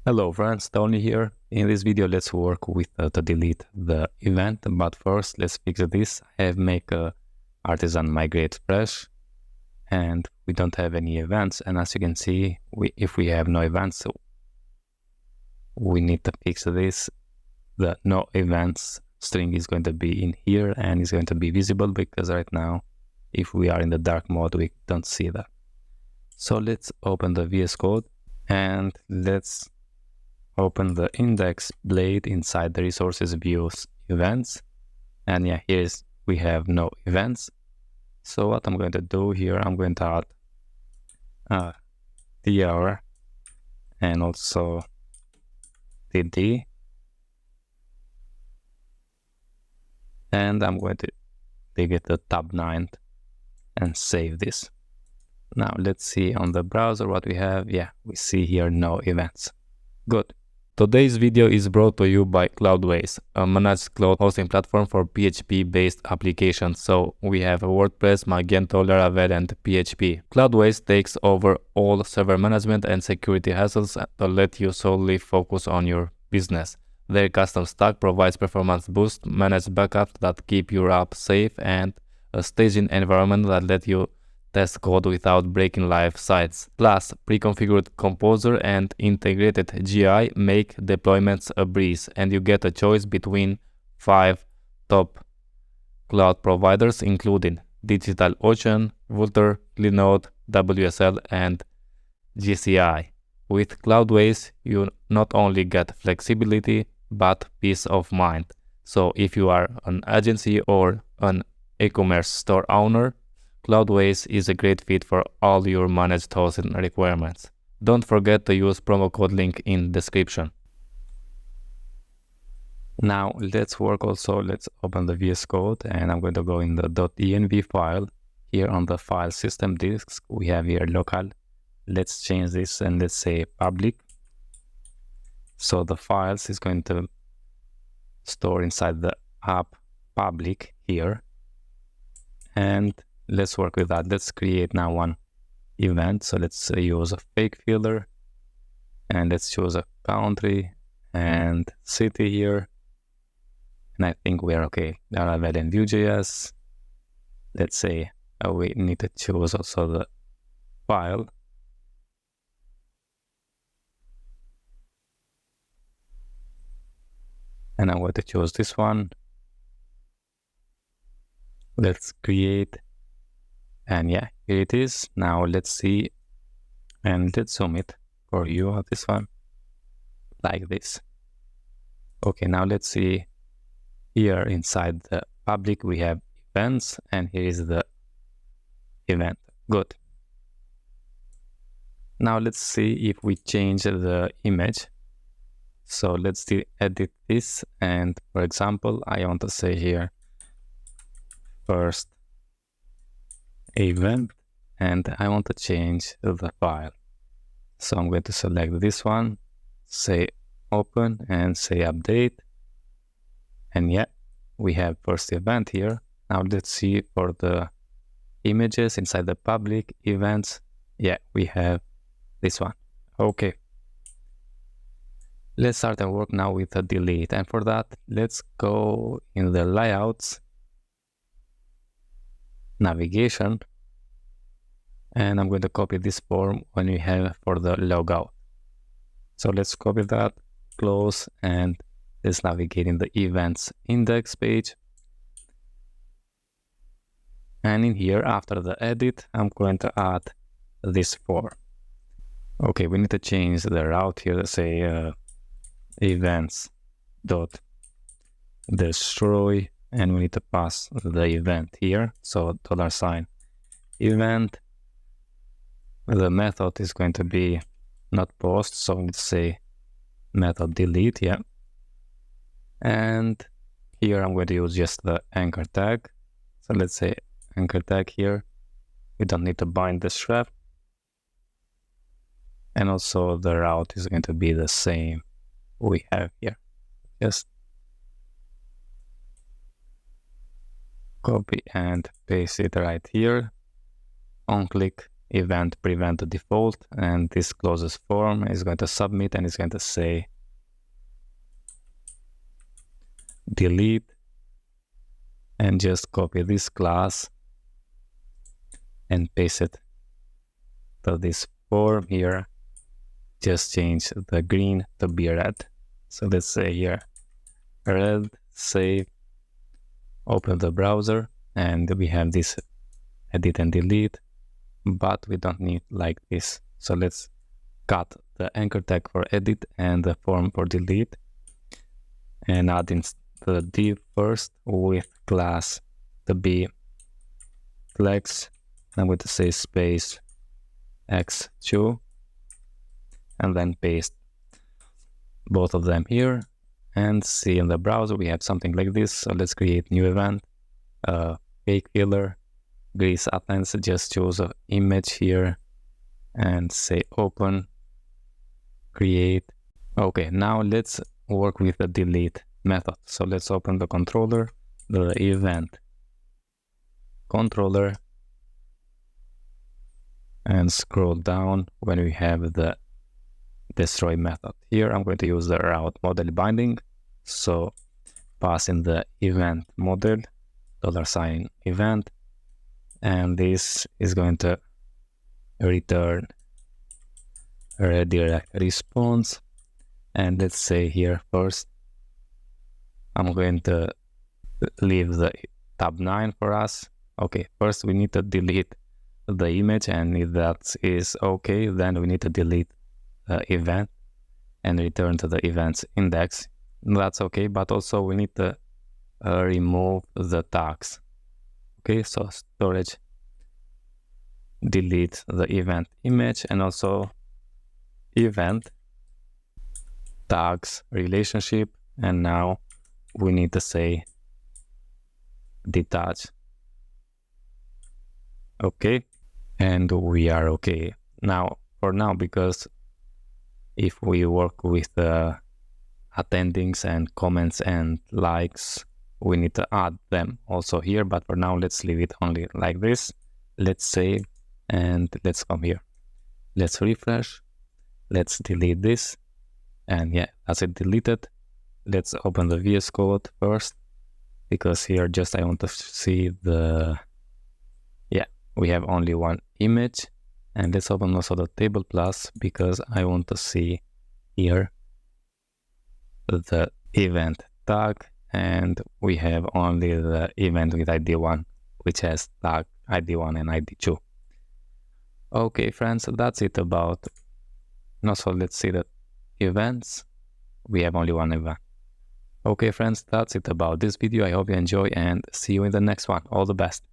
Hello friends, Tony here. In this video, let's work with to delete the event, but first let's fix this. I have make a artisan migrate splash and we don't have any events, and as you can see, if we have no events, so we need to fix this. The no events string is going to be in here and is going to be visible because right now if we are in the dark mode we don't see that. So let's open the VS Code and let's open the index blade inside the resources views events, and yeah, we have no events. So what I'm going to do here, I'm going to add tr and also td, and I'm going to leave it the tab 9 and save this. Now let's see on the browser what we have. Yeah, we see here no events. Good. Today's video is brought to you by Cloudways, a managed cloud hosting platform for PHP-based applications. So we have WordPress, Magento, Laravel, and PHP. Cloudways takes over all server management and security hassles to let you solely focus on your business. Their custom stack provides performance boost, managed backups that keep your app safe, and a staging environment that lets you test code without breaking live sites. Plus, pre-configured Composer and integrated GI make deployments a breeze, and you get a choice between 5 top cloud providers including DigitalOcean, Vultr, Linode, WSL, and GCI. With Cloudways, you not only get flexibility, but peace of mind. So if you are an agency or an e-commerce store owner, Cloudways is a great fit for all your managed hosting requirements. Don't forget to use promo code link in description. Now let's open the VS Code, and I'm going to go in the .env file. Here on the file system disk, we have here local. Let's change this and let's say public. So the files is going to store inside the app public here. And let's work with that. Let's create now one event. So let's use a fake filter and let's choose a country and city here. And I think we are okay. Laravel and Vue.js. Let's say we need to choose also the file. And I'm going to choose this one. Let's create. And yeah, here it is. Now let's see, and let's zoom it for you on this one, like this. Okay, now let's see. Here inside the public we have events, and here is the event. Good. Now let's see if we change the image. So let's edit this, and for example, I want to say here first event, and I want to change the file. So I'm going to select this one, say open and say update. And yeah, we have first event here. Now let's see for the images inside the public events. Yeah, we have this one. Okay. Let's start and work now with the delete. And for that, let's go in the layouts, navigation, and I'm going to copy this form when we have for the logout. So let's copy that, close, and let's navigate in the events index page. And in here, after the edit, I'm going to add this form. Okay, we need to change the route here to say events dot destroy, and we need to pass the event here. So $event. The method is going to be not post, so let's say method delete, yeah. And here I'm going to use just the anchor tag. So let's say anchor tag here. We don't need to bind the strap. And also the route is going to be the same we have here. Just copy and paste it right here. On click event prevent the default, and this closes form is going to submit and it's going to say delete, and just copy this class and paste it to this form here. Just change the green to be red. So let's say here red, save, open the browser, and we have this edit and delete, but we don't need like this. So let's cut the anchor tag for edit and the form for delete, and add in the div first with class to be flex. I'm going to say space x2, and then paste both of them here, and see in the browser we have something like this. So let's create new event, cake filler, grease outlines. Just choose an image here and say open, create. Okay, now let's work with the delete method. So let's open the controller, the event controller, and scroll down when we have the destroy method. Here I'm going to use the route model binding. So pass in the event model $sign event, and this is going to return redirect response. And let's say here first I'm going to leave the tab 9 for us. Okay, first we need to delete the image, and if that is okay, then we need to delete the event and return to the events index. That's okay, but also we need to remove the tags. Okay, so storage, delete the event image, and also event tags relationship, and now we need to say detach. Okay, and we are okay now for now, because if we work with attendings and comments and likes, we need to add them also here, but for now let's leave it only like this. Let's save, and let's come here, let's refresh, let's delete this, and yeah, that's it, deleted. Let's open the VS Code first, because here just I want to see the, yeah, we have only one image. And let's open also the table plus, because I want to see here the event tag, and we have only the event with ID1, which has tag ID1 and ID2. Okay friends, that's it about, so let's see the events. We have only one event. Okay friends, that's it about this video. I hope you enjoy, and see you in the next one. All the best.